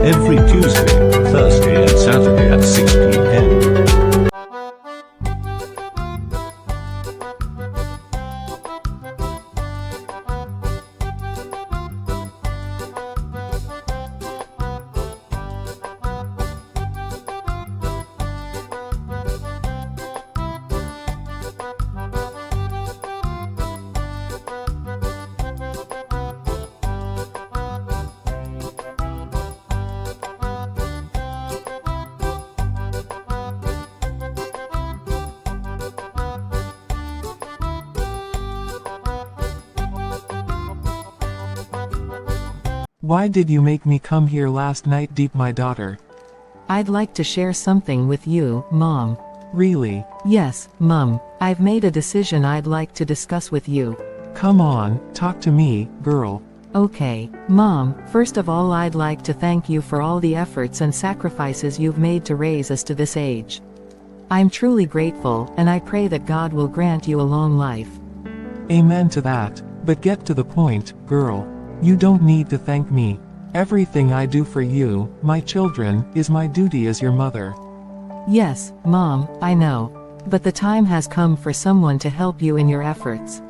every Tuesday, Thursday and Saturday at 6 p.m. Why did you make me come here last night, Deep, my daughter? I'd like to share something with you, Mom. Really? Yes, Mom. I've made a decision I'd like to discuss with you. Come on, talk to me, girl. Okay, Mom, first of all I'd like to thank you for all the efforts and sacrifices you've made to raise us to this age. I'm truly grateful, and I pray that God will grant you a long life. Amen to that, but get to the point, girl. You don't need to thank me. Everything I do for you, my children, is my duty as your mother. Yes, Mom, I know. But the time has come for someone to help you in your efforts.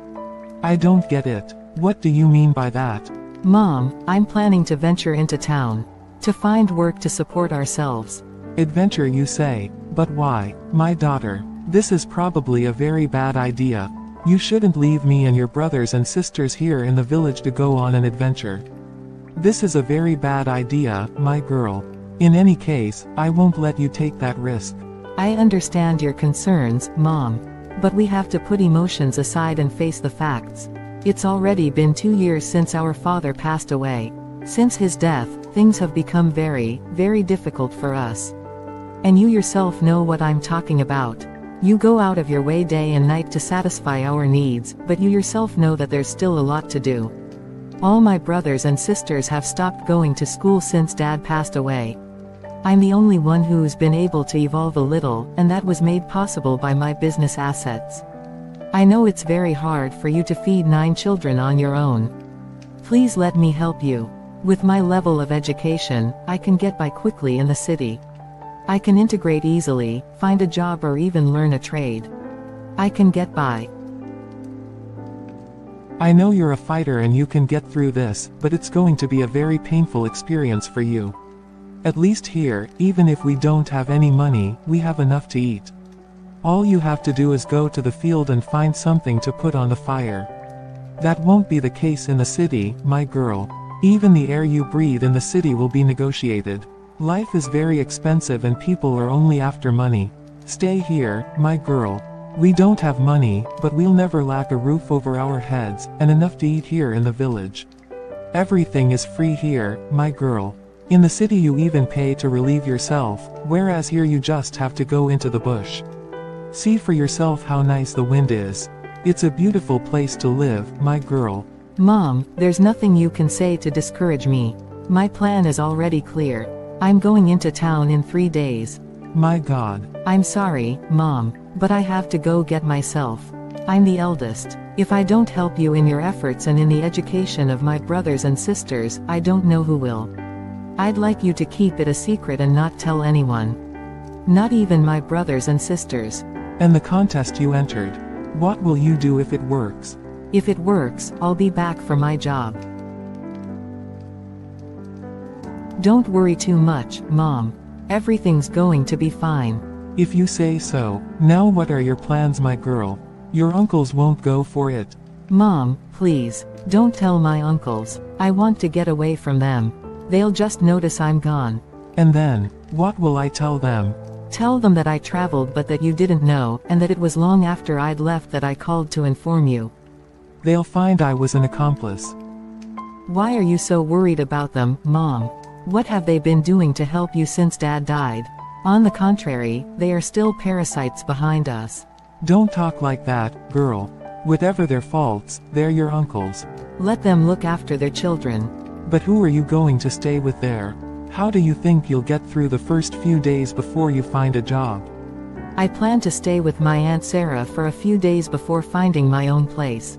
I don't get it. What do you mean by that? Mom, I'm planning to venture into town. To find work to support ourselves. Adventure, you say? But why, my daughter? This is probably a very bad idea. You shouldn't leave me and your brothers and sisters here in the village to go on an adventure. This is a very bad idea, my girl. In any case, I won't let you take that risk. I understand your concerns, Mom. But we have to put emotions aside and face the facts. It's already been 2 years since our father passed away. Since his death, things have become very, very difficult for us. And you yourself know what I'm talking about. You go out of your way day and night to satisfy our needs, but you yourself know that there's still a lot to do. All my brothers and sisters have stopped going to school since Dad passed away. I'm the only one who's been able to evolve a little, and that was made possible by my business assets. I know it's very hard for you to feed 9 children on your own. Please let me help you. With my level of education, I can get by quickly in the city. I can integrate easily, find a job or even learn a trade. I can get by. I know you're a fighter and you can get through this, but it's going to be a very painful experience for you. At least here, even if we don't have any money, we have enough to eat. All you have to do is go to the field and find something to put on the fire. That won't be the case in the city, my girl. Even the air you breathe in the city will be negotiated. Life is very expensive and people are only after money. Stay here, my girl. We don't have money, but we'll never lack a roof over our heads, and enough to eat here in the village. Everything is free here, my girl. In the city you even pay to relieve yourself, whereas here you just have to go into the bush. See for yourself how nice the wind is. It's a beautiful place to live, my girl. Mom, there's nothing you can say to discourage me. My plan is already clear. I'm going into town in 3 days. My God. I'm sorry, Mom, but I have to go get myself. I'm the eldest. If I don't help you in your efforts and in the education of my brothers and sisters, I don't know who will. I'd like you to keep it a secret and not tell anyone. Not even my brothers and sisters. And the contest you entered. What will you do if it works? If it works, I'll be back for my job. Don't worry too much, Mom. Everything's going to be fine. If you say so. Now what are your plans, my girl? Your uncles won't go for it. Mom, please, don't tell my uncles. I want to get away from them. They'll just notice I'm gone. And then, what will I tell them? Tell them that I traveled but that you didn't know, and that it was long after I'd left that I called to inform you. They'll find I was an accomplice. Why are you so worried about them, Mom? What have they been doing to help you since Dad died? On the contrary, they are still parasites behind us. Don't talk like that, girl. Whatever their faults, they're your uncles. Let them look after their children. But who are you going to stay with there? How do you think you'll get through the first few days before you find a job? I plan to stay with my Aunt Sarah for a few days before finding my own place.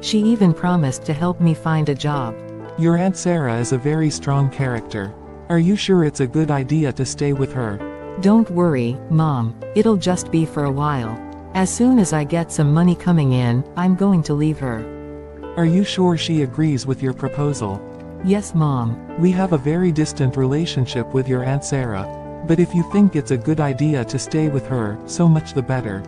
She even promised to help me find a job. Your Aunt Sarah is a very strong character. Are you sure it's a good idea to stay with her? Don't worry, Mom, it'll just be for a while. As soon as I get some money coming in, I'm going to leave her. Are you sure she agrees with your proposal? Yes, Mom. We have a very distant relationship with your Aunt Sarah. But if you think it's a good idea to stay with her, so much the better.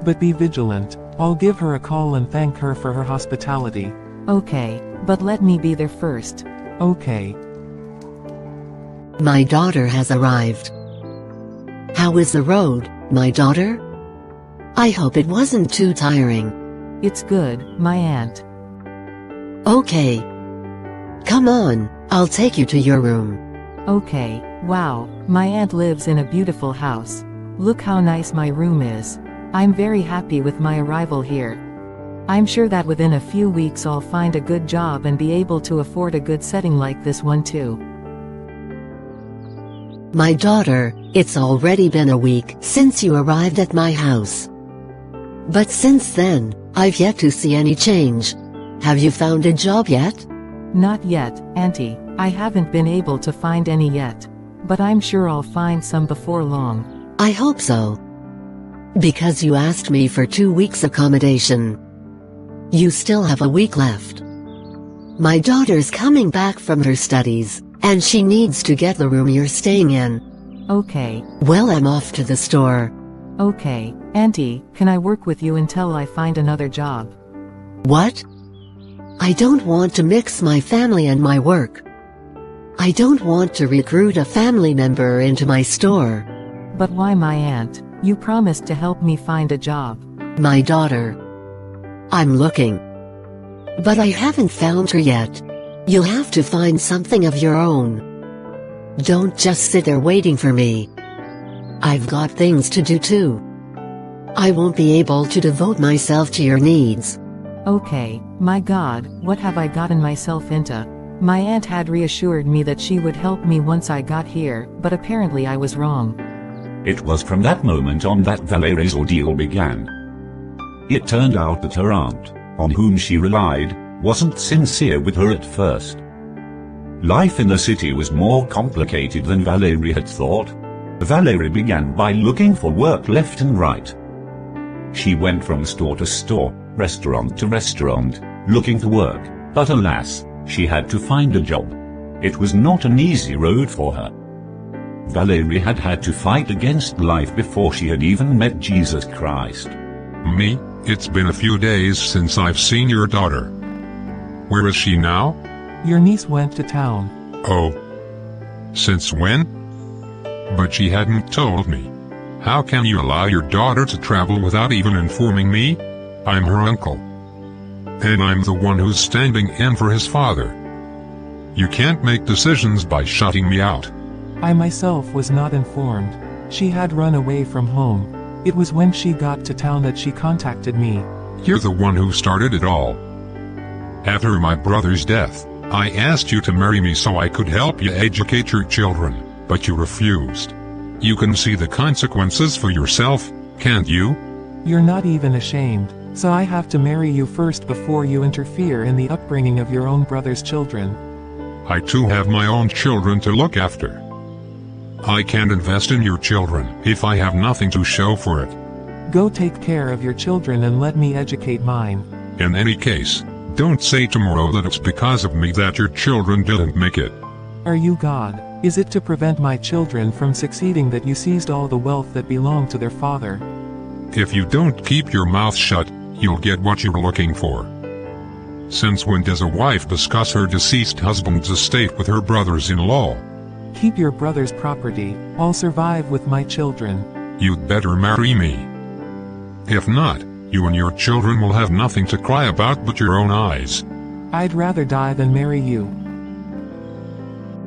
But be vigilant. I'll give her a call and thank her for her hospitality. Okay, but let me be there first. Okay. My daughter has arrived. How is the road, my daughter? I hope it wasn't too tiring. It's good, my aunt. Okay. Come on, I'll take you to your room. Okay, wow, my aunt lives in a beautiful house. Look how nice my room is. I'm very happy with my arrival here. I'm sure that within a few weeks I'll find a good job and be able to afford a good setting like this one too. My daughter, it's already been a week since you arrived at my house. But since then, I've yet to see any change. Have you found a job yet? Not yet, Auntie. I haven't been able to find any yet. But I'm sure I'll find some before long. I hope so. Because you asked me for 2 weeks accommodation. You still have a week left. My daughter's coming back from her studies, and she needs to get the room you're staying in. Okay. Well, I'm off to the store. Okay, Auntie, can I work with you until I find another job? What? I don't want to mix my family and my work. I don't want to recruit a family member into my store. But why, my aunt? You promised to help me find a job. My daughter. I'm looking. But I haven't found her yet. You'll have to find something of your own. Don't just sit there waiting for me. I've got things to do too. I won't be able to devote myself to your needs. Okay, my God, what have I gotten myself into? My aunt had reassured me that she would help me once I got here, but apparently I was wrong. It was from that moment on that Valerie's ordeal began. It turned out that her aunt, on whom she relied, wasn't sincere with her at first. Life in the city was more complicated than Valerie had thought. Valerie began by looking for work left and right. She went from store to store, restaurant to restaurant, looking for work, but alas, she had to find a job. It was not an easy road for her. Valerie had had to fight against life before she had even met Jesus Christ. Me? It's been a few days since I've seen your daughter. Where is she now? Your niece went to town. Oh. Since when? But she hadn't told me. How can you allow your daughter to travel without even informing me? I'm her uncle. And I'm the one who's standing in for his father. You can't make decisions by shutting me out. I myself was not informed. She had run away from home. It was when she got to town that she contacted me. You're the one who started it all. After my brother's death, I asked you to marry me so I could help you educate your children, but you refused. You can see the consequences for yourself, can't you? You're not even ashamed, so I have to marry you first before you interfere in the upbringing of your own brother's children. I too have my own children to look after. I can't invest in your children if I have nothing to show for it. Go take care of your children and let me educate mine. In any case, don't say tomorrow that it's because of me that your children didn't make it. Are you God? Is it to prevent my children from succeeding that you seized all the wealth that belonged to their father? If you don't keep your mouth shut, you'll get what you're looking for. Since when does a wife discuss her deceased husband's estate with her brothers-in-law? Keep your brother's property. I'll survive with my children. You'd better marry me. If not, you and your children will have nothing to cry about but your own eyes. I'd rather die than marry you.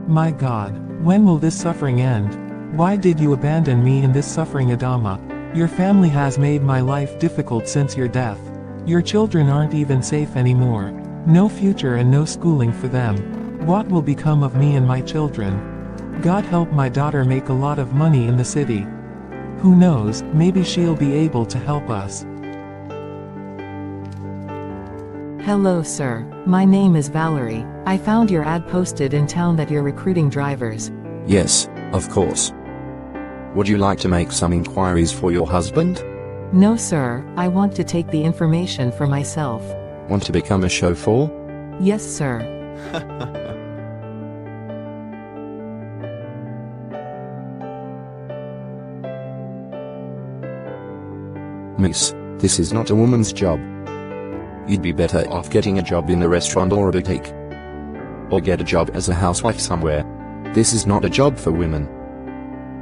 My God, when will this suffering end? Why did you abandon me in this suffering, Adama? Your family has made my life difficult since your death. Your children aren't even safe anymore. No future and no schooling for them. What will become of me and my children? God help my daughter make a lot of money in the city. Who knows, maybe she'll be able to help us. Hello, sir. My name is Valerie. I found your ad posted in town that you're recruiting drivers. Yes, of course. Would you like to make some inquiries for your husband? No, sir. I want to take the information for myself. Want to become a chauffeur? Yes, sir. Miss, this is not a woman's job. You'd be better off getting a job in a restaurant or a boutique. Or get a job as a housewife somewhere. This is not a job for women.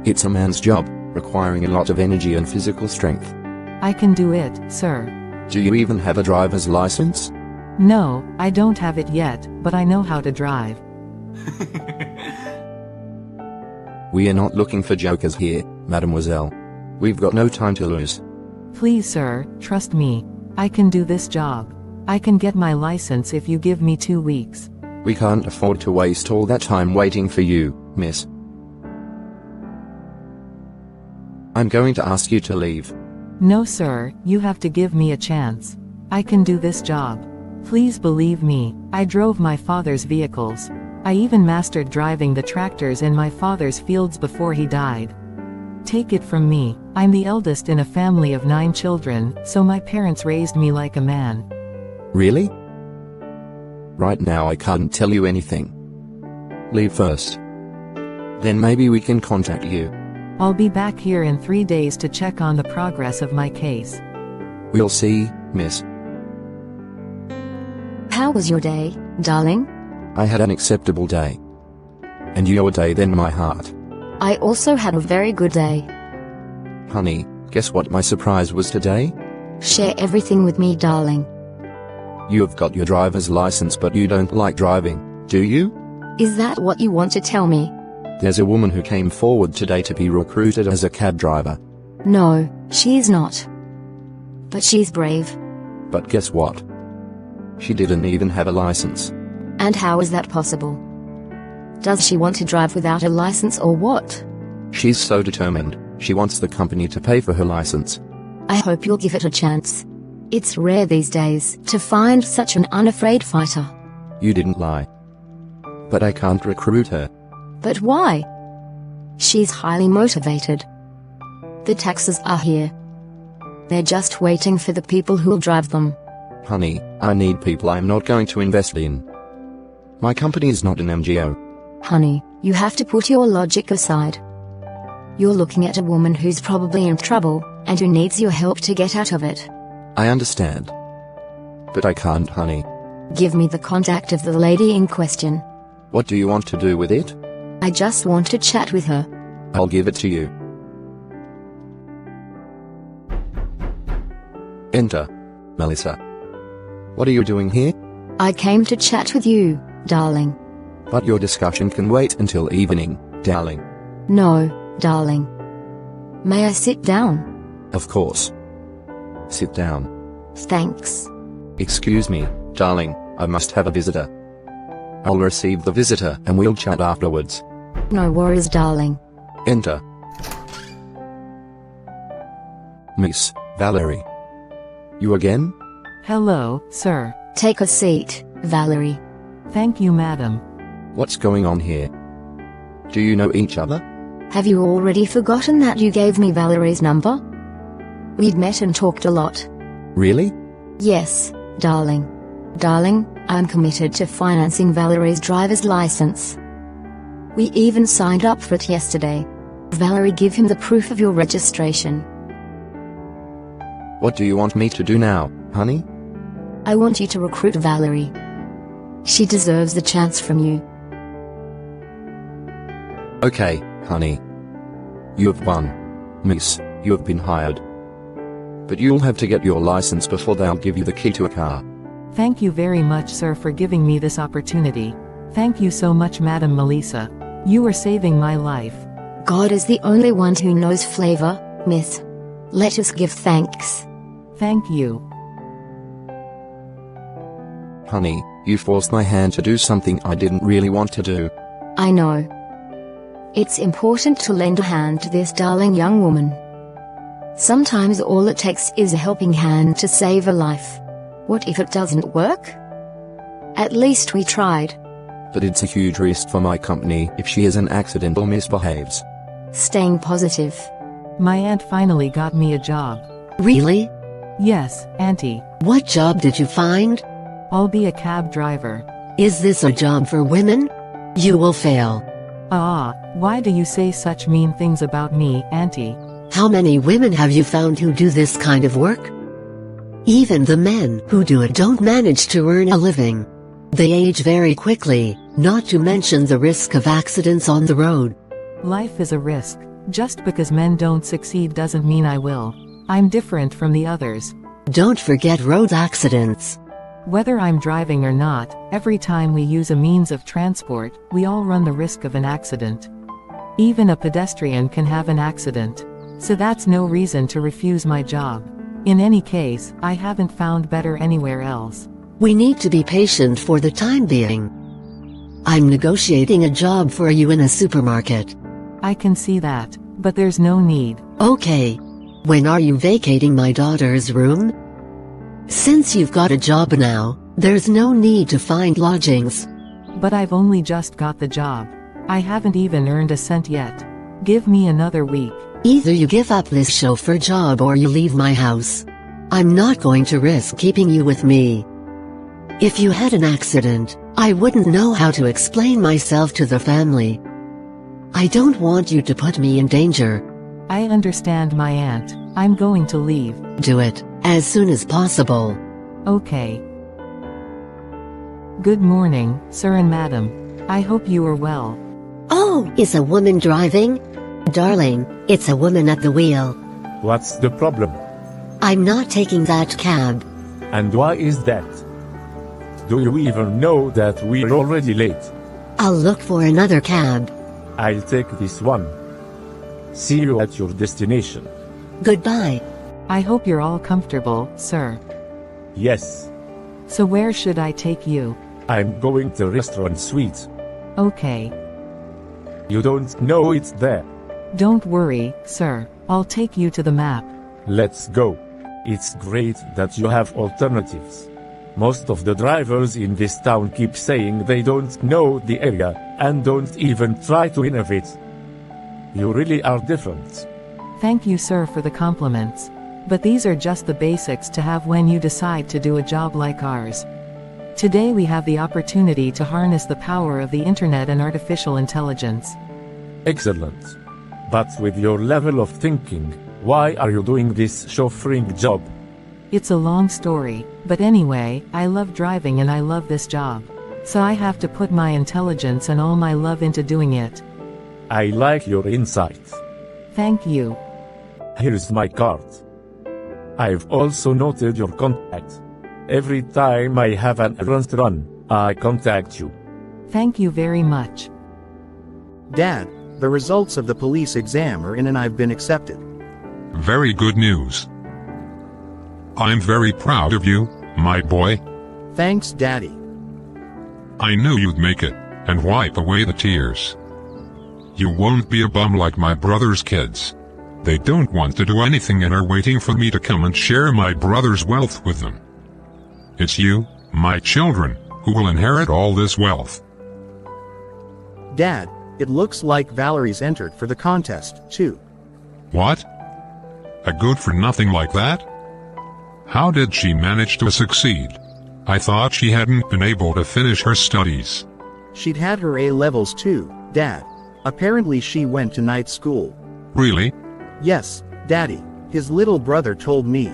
It's a man's job, requiring a lot of energy and physical strength. I can do it, sir. Do you even have a driver's license? No, I don't have it yet, but I know how to drive. We are not looking for jokers here, mademoiselle. We've got no time to lose. Please, sir, trust me. I can do this job. I can get my license if you give me 2 weeks. We can't afford to waste all that time waiting for you, miss. I'm going to ask you to leave. No, sir, you have to give me a chance. I can do this job. Please believe me, I drove my father's vehicles. I even mastered driving the tractors in my father's fields before he died. Take it from me, I'm the eldest in a family of 9 children, so my parents raised me like a man. Really? Right now I can't tell you anything. Leave first. Then maybe we can contact you. I'll be back here in 3 days to check on the progress of my case. We'll see, miss. How was your day, darling? I had an acceptable day. And your day then, my heart. I also had a very good day. Honey, guess what my surprise was today? Share everything with me, darling. You've got your driver's license but you don't like driving, do you? Is that what you want to tell me? There's a woman who came forward today to be recruited as a cab driver. No, she's not. But she's brave. But guess what? She didn't even have a license. And how is that possible? Does she want to drive without a license or what? She's so determined, she wants the company to pay for her license. I hope you'll give it a chance. It's rare these days to find such an unafraid fighter. You didn't lie. But I can't recruit her. But why? She's highly motivated. The taxes are here. They're just waiting for the people who'll drive them. Honey, I need people I'm not going to invest in. My company is not an NGO. Honey, you have to put your logic aside. You're looking at a woman who's probably in trouble, and who needs your help to get out of it. I understand. But I can't, honey. Give me the contact of the lady in question. What do you want to do with it? I just want to chat with her. I'll give it to you. Enter. Melissa. What are you doing here? I came to chat with you, darling. But your discussion can wait until evening, darling. No, darling. May I sit down? Of course. Sit down. Thanks. Excuse me, darling, I must have a visitor. I'll receive the visitor and we'll chat afterwards. No worries, darling. Enter. Miss Valerie. You again? Hello, sir. Take a seat, Valerie. Thank you, madam. What's going on here? Do you know each other? Have you already forgotten that you gave me Valerie's number? We'd met and talked a lot. Really? Yes, darling. Darling, I'm committed to financing Valerie's driver's license. We even signed up for it yesterday. Valerie, give him the proof of your registration. What do you want me to do now, honey? I want you to recruit Valerie. She deserves a chance from you. Okay, honey. You've won. Miss, you've been hired. But you'll have to get your license before they'll give you the key to a car. Thank you very much, sir, for giving me this opportunity. Thank you so much, Madam Melissa. You are saving my life. God is the only one who knows flavor, miss. Let us give thanks. Thank you. Honey, you forced my hand to do something I didn't really want to do. I know. It's important to lend a hand to this darling young woman. Sometimes all it takes is a helping hand to save a life. What if it doesn't work? At least we tried. But it's a huge risk for my company if she has an accident or misbehaves. Staying positive. My aunt finally got me a job. Really? Yes, Auntie. What job did you find? I'll be a cab driver. Is this a job for women? You will fail. Why do you say such mean things about me, Auntie? How many women have you found who do this kind of work? Even the men who do it don't manage to earn a living. They age very quickly, not to mention the risk of accidents on the road. Life is a risk. Just because men don't succeed doesn't mean I will. I'm different from the others. Don't forget road accidents. Whether I'm driving or not, every time we use a means of transport, we all run the risk of an accident. Even a pedestrian can have an accident. So that's no reason to refuse my job. In any case, I haven't found better anywhere else. We need to be patient for the time being. I'm negotiating a job for you in a supermarket. I can see that, but there's no need. Okay. When are you vacating my daughter's room? Since you've got a job now, there's no need to find lodgings. But I've only just got the job. I haven't even earned a cent yet. Give me another week. Either you give up this chauffeur job or you leave my house. I'm not going to risk keeping you with me. If you had an accident, I wouldn't know how to explain myself to the family. I don't want you to put me in danger. I understand, my aunt. I'm going to leave. Do it, as soon as possible. Okay. Good morning, sir and madam. I hope you are well. Oh, is a woman driving? Darling, it's a woman at the wheel. What's the problem? I'm not taking that cab. And why is that? Do you even know that we're already late? I'll look for another cab. I'll take this one. See you at your destination. Goodbye. I hope you're all comfortable, sir. Yes. So where should I take you? I'm going to restaurant suite. Okay. You don't know it's there. Don't worry, sir. I'll take you to the map. Let's go. It's great that you have alternatives. Most of the drivers in this town keep saying they don't know the area, and don't even try to innovate. You really are different. Thank you, sir, for the compliments. But these are just the basics to have when you decide to do a job like ours. Today we have the opportunity to harness the power of the internet and artificial intelligence. Excellent. But with your level of thinking, why are you doing this chauffeuring job? It's a long story, but anyway, I love driving and I love this job. So I have to put my intelligence and all my love into doing it. I like your insight. Thank you. Here's my card. I've also noted your contact. Every time I have an errand to run, I contact you. Thank you very much. Dad, the results of the police exam are in and I've been accepted. Very good news. I'm very proud of you, my boy. Thanks, Daddy. I knew you'd make it, and wipe away the tears. You won't be a bum like my brother's kids. They don't want to do anything and are waiting for me to come and share my brother's wealth with them. It's you, my children, who will inherit all this wealth. Dad, it looks like Valerie's entered for the contest, too. What? A good-for-nothing like that? How did she manage to succeed? I thought she hadn't been able to finish her studies. She'd had her A-levels too, Dad. Apparently she went to night school. Really? Yes, Daddy. His little brother told me.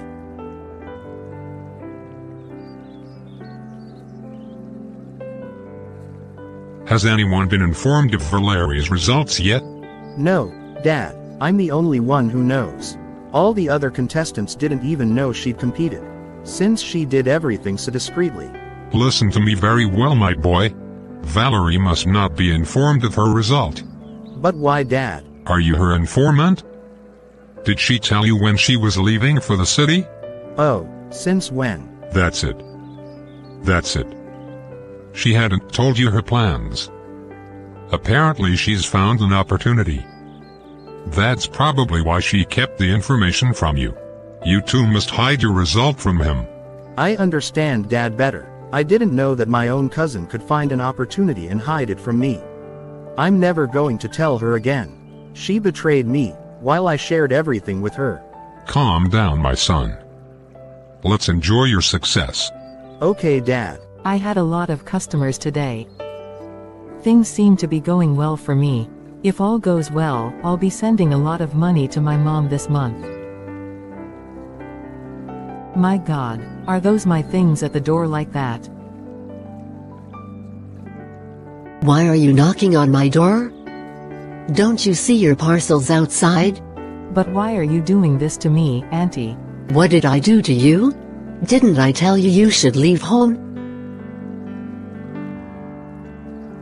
Has anyone been informed of Valerie's results yet? No, Dad. I'm the only one who knows. All the other contestants didn't even know she'd competed, since she did everything so discreetly. Listen to me very well, my boy. Valerie must not be informed of her result. But why, Dad? Are you her informant? Did she tell you when she was leaving for the city? Oh, since when? That's it. That's it. She hadn't told you her plans. Apparently she's found an opportunity. That's probably why she kept the information from you. You two must hide your result from him. I understand Dad better. I didn't know that my own cousin could find an opportunity and hide it from me. I'm never going to tell her again. She betrayed me, while I shared everything with her. Calm down, my son. Let's enjoy your success. Okay, Dad. I had a lot of customers today. Things seem to be going well for me. If all goes well, I'll be sending a lot of money to my mom this month. My God, are those my things at the door like that? Why are you knocking on my door? Don't you see your parcels outside? But why are you doing this to me, Auntie? What did I do to you? Didn't I tell you you should leave home?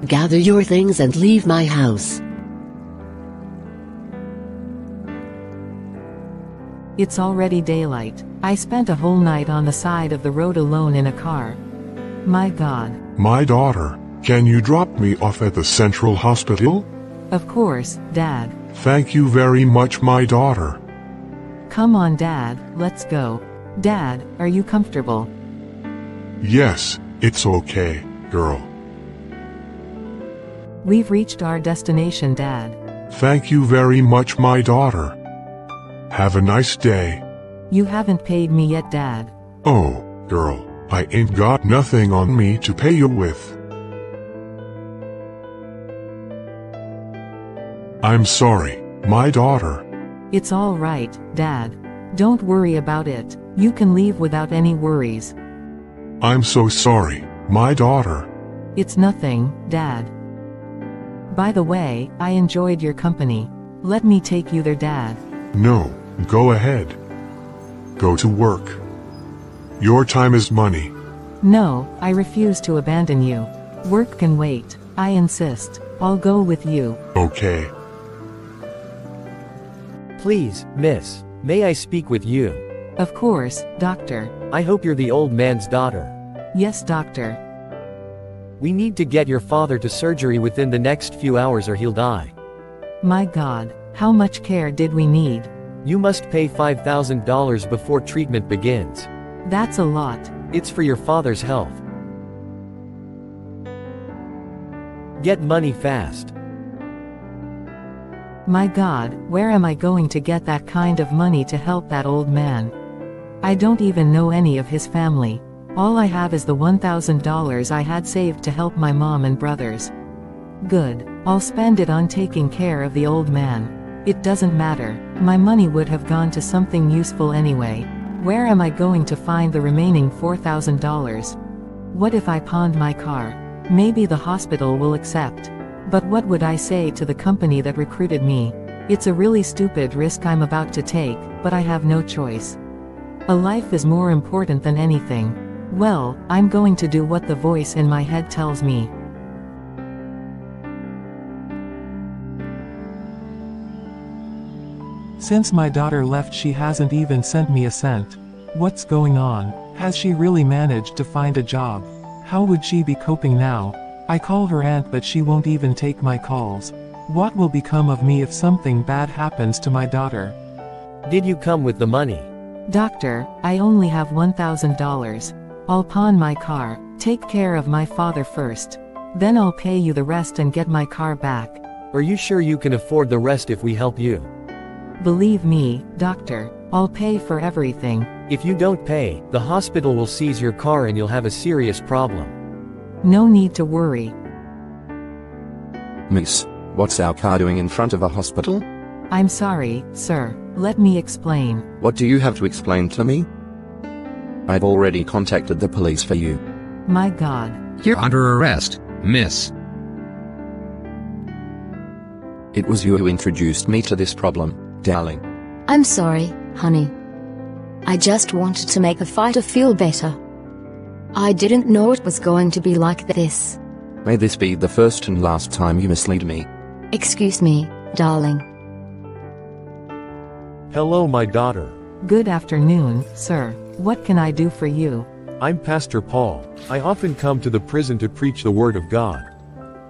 Gather your things and leave my house. It's already daylight. I spent a whole night on the side of the road alone in a car. My God. My daughter, can you drop me off at the Central Hospital? Of course, Dad. Thank you very much, my daughter. Come on, Dad, let's go. Dad, are you comfortable? Yes, it's okay, girl. We've reached our destination, Dad. Thank you very much, my daughter. Have a nice day. You haven't paid me yet, Dad. Oh, girl, I ain't got nothing on me to pay you with. I'm sorry, my daughter. It's all right, Dad. Don't worry about it. You can leave without any worries. I'm so sorry, my daughter. It's nothing, Dad. By the way, I enjoyed your company. Let me take you there, Dad. No, go ahead. Go to work. Your time is money. No, I refuse to abandon you. Work can wait. I insist. I'll go with you. Okay. Please, miss, may I speak with you? Of course, doctor. I hope you're the old man's daughter. Yes, doctor. We need to get your father to surgery within the next few hours or he'll die. My God, how much care did we need? You must pay $5,000 before treatment begins. That's a lot. It's for your father's health. Get money fast. My God, where am I going to get that kind of money to help that old man? I don't even know any of his family. All I have is the $1,000 I had saved to help my mom and brothers. Good, I'll spend it on taking care of the old man. It doesn't matter, my money would have gone to something useful anyway. Where am I going to find the remaining $4,000? What if I pawned my car? Maybe the hospital will accept. But what would I say to the company that recruited me? It's a really stupid risk I'm about to take, but I have no choice. A life is more important than anything. Well, I'm going to do what the voice in my head tells me. Since my daughter left, she hasn't even sent me a cent. What's going on? Has she really managed to find a job? How would she be coping now? I call her aunt, but she won't even take my calls. What will become of me if something bad happens to my daughter? Did you come with the money? Doctor, I only have $1,000. I'll pawn my car, take care of my father first. Then I'll pay you the rest and get my car back. Are you sure you can afford the rest if we help you? Believe me, doctor, I'll pay for everything. If you don't pay, the hospital will seize your car and you'll have a serious problem. No need to worry. Miss, what's our car doing in front of a hospital? I'm sorry, sir. Let me explain. What do you have to explain to me? I've already contacted the police for you. My God. You're under arrest, miss. It was you who introduced me to this problem, darling. I'm sorry, honey. I just wanted to make the fighter feel better. I didn't know it was going to be like this. May this be the first and last time you mislead me. Excuse me, darling. Hello, my daughter. Good afternoon, sir. What can I do for you? I'm Pastor Paul. I often come to the prison to preach the Word of God.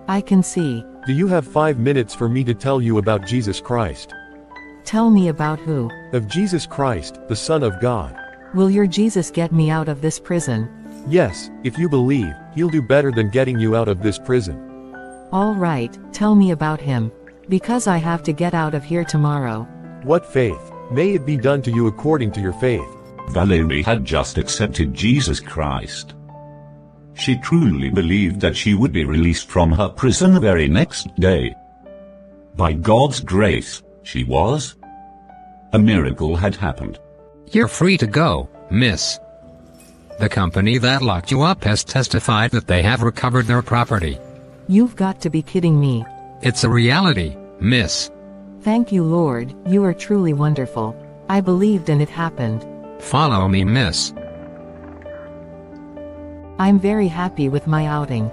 I can see. Do you have 5 minutes for me to tell you about Jesus Christ? Tell me about who? Of Jesus Christ, the Son of God. Will your Jesus get me out of this prison? Yes, if you believe, he'll do better than getting you out of this prison. All right, tell me about him. Because I have to get out of here tomorrow. What faith? May it be done to you according to your faith. Valerie had just accepted Jesus Christ. She truly believed that she would be released from her prison the very next day. By God's grace, she was. A miracle had happened. You're free to go, miss. The company that locked you up has testified that they have recovered their property. You've got to be kidding me. It's a reality, miss. Thank you, Lord, you are truly wonderful. I believed and it happened. Follow me, miss. I'm very happy with my outing.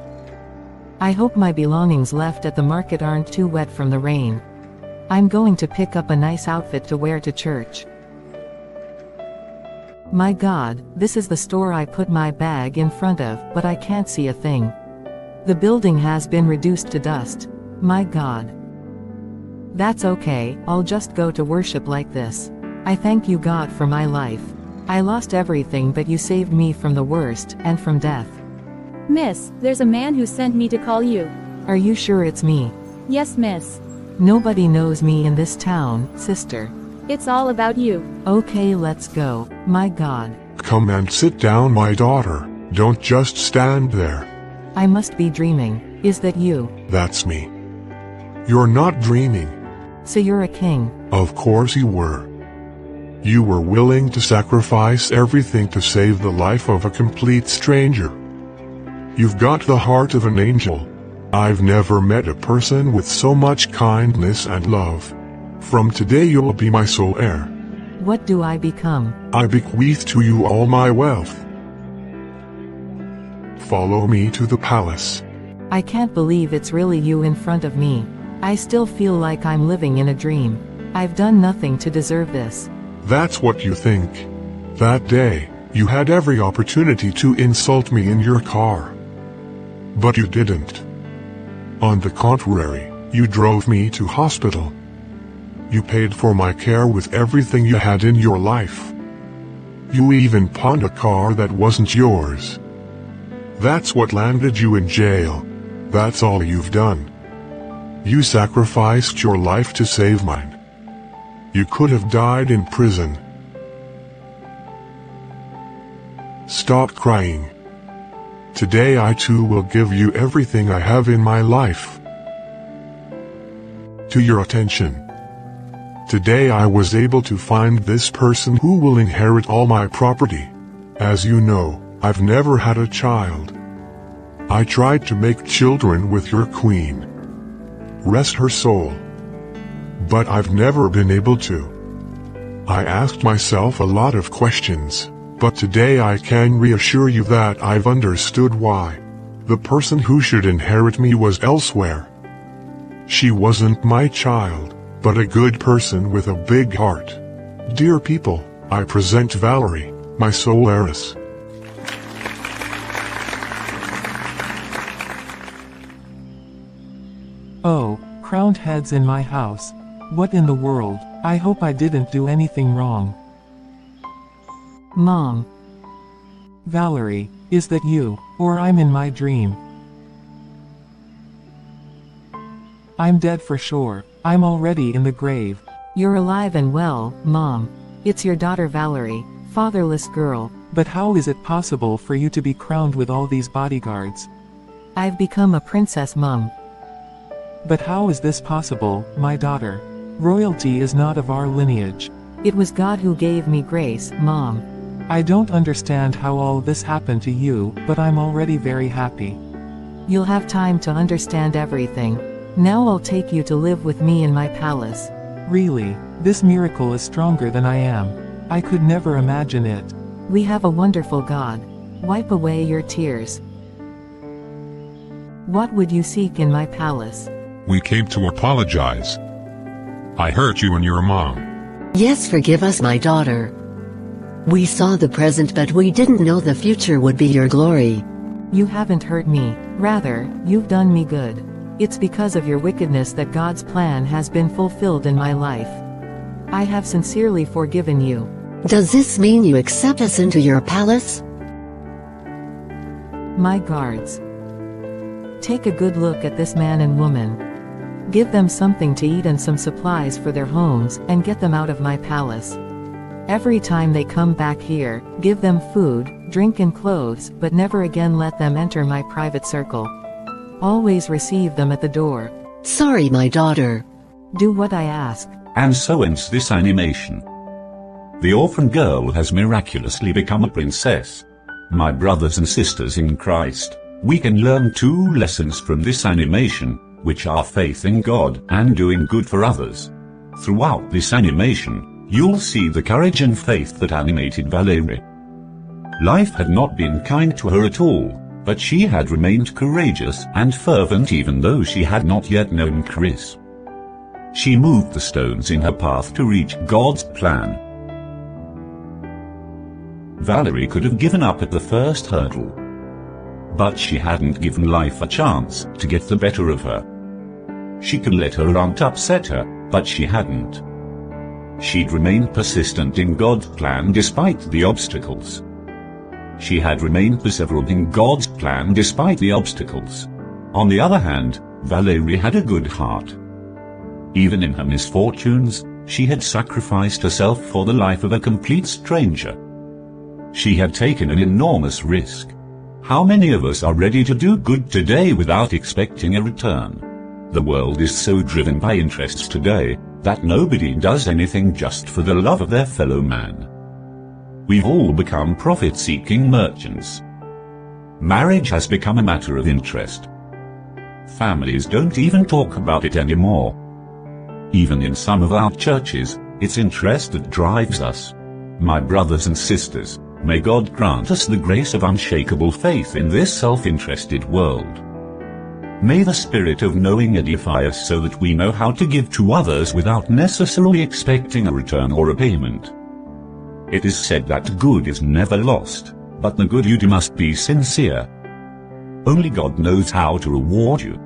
I hope my belongings left at the market aren't too wet from the rain. I'm going to pick up a nice outfit to wear to church. My God, this is the store I put my bag in front of, but I can't see a thing. The building has been reduced to dust. My God. That's okay, I'll just go to worship like this. I thank you, God, for my life. I lost everything, but you saved me from the worst, and from death. Miss, there's a man who sent me to call you. Are you sure it's me? Yes, miss. Nobody knows me in this town, sister. It's all about you. Okay, let's go. My God. Come and sit down, my daughter. Don't just stand there. I must be dreaming. Is that you? That's me. You're not dreaming. So you're a king? Of course you were. You were willing to sacrifice everything to save the life of a complete stranger. You've got the heart of an angel. I've never met a person with so much kindness and love. From today you'll be my sole heir. What do I become? I bequeath to you all my wealth. Follow me to the palace. I can't believe it's really you in front of me. I still feel like I'm living in a dream. I've done nothing to deserve this. That's what you think. That day, you had every opportunity to insult me in your car. But you didn't. On the contrary, you drove me to hospital. You paid for my care with everything you had in your life. You even pawned a car that wasn't yours. That's what landed you in jail. That's all you've done. You sacrificed your life to save mine. You could have died in prison. Stop crying. Today I too will give you everything I have in my life. To your attention. Today I was able to find this person who will inherit all my property. As you know, I've never had a child. I tried to make children with your queen. Rest her soul. But I've never been able to. I asked myself a lot of questions, but today I can reassure you that I've understood why. The person who should inherit me was elsewhere. She wasn't my child, but a good person with a big heart. Dear people, I present Valerie, my sole heiress. Oh, crowned heads in my house. What in the world? I hope I didn't do anything wrong. Mom. Valerie, is that you, or I'm in my dream? I'm dead for sure. I'm already in the grave. You're alive and well, Mom. It's your daughter Valerie, fatherless girl. But how is it possible for you to be crowned with all these bodyguards? I've become a princess, Mom. But how is this possible, my daughter? Royalty is not of our lineage. It was God who gave me grace, Mom. I don't understand how all this happened to you, but I'm already very happy. You'll have time to understand everything. Now I'll take you to live with me in my palace. Really, this miracle is stronger than I am. I could never imagine it. We have a wonderful God. Wipe away your tears. What would you seek in my palace? We came to apologize. I hurt you and your mom. Yes, forgive us, my daughter. We saw the present, but we didn't know the future would be your glory. You haven't hurt me. Rather, you've done me good. It's because of your wickedness that God's plan has been fulfilled in my life. I have sincerely forgiven you. Does this mean you accept us into your palace? My guards. Take a good look at this man and woman. Give them something to eat and some supplies for their homes, and get them out of my palace. Every time they come back here, give them food, drink and clothes, but never again let them enter my private circle. Always receive them at the door. Sorry, my daughter. Do what I ask. And so ends this animation. The orphan girl has miraculously become a princess. My brothers and sisters in Christ, we can learn 2 lessons from this animation, which are faith in God and doing good for others. Throughout this animation, you'll see the courage and faith that animated Valerie. Life had not been kind to her at all, but she had remained courageous and fervent even though she had not yet known Chris. She moved the stones in her path to reach God's plan. Valerie could have given up at the first hurdle. But she hadn't given life a chance to get the better of her. She could let her aunt upset her, but she hadn't. She'd remained persistent in God's plan despite the obstacles. She had remained perseverant in God's plan despite the obstacles. On the other hand, Valerie had a good heart. Even in her misfortunes, she had sacrificed herself for the life of a complete stranger. She had taken an enormous risk. How many of us are ready to do good today without expecting a return? The world is so driven by interests today, that nobody does anything just for the love of their fellow man. We've all become profit-seeking merchants. Marriage has become a matter of interest. Families don't even talk about it anymore. Even in some of our churches, it's interest that drives us. My brothers and sisters, may God grant us the grace of unshakable faith in this self-interested world. May the spirit of knowing edify us so that we know how to give to others without necessarily expecting a return or a payment. It is said that good is never lost, but the good you do must be sincere. Only God knows how to reward you.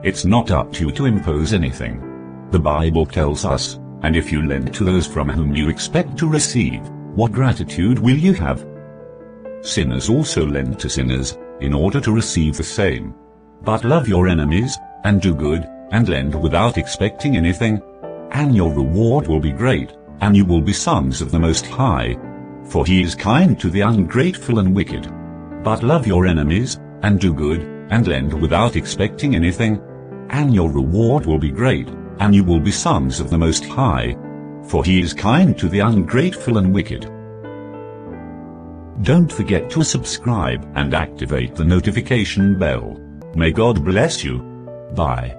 It's not up to you to impose anything. The Bible tells us, and if you lend to those from whom you expect to receive, what gratitude will you have? Sinners also lend to sinners, in order to receive the same. But love your enemies, and do good, and lend without expecting anything, and your reward will be great, and you will be sons of the Most High. For he is kind to the ungrateful and wicked. But love your enemies, and do good, and lend without expecting anything, and your reward will be great, and you will be sons of the Most High. For he is kind to the ungrateful and wicked. Don't forget to subscribe and activate the notification bell. May God bless you. Bye.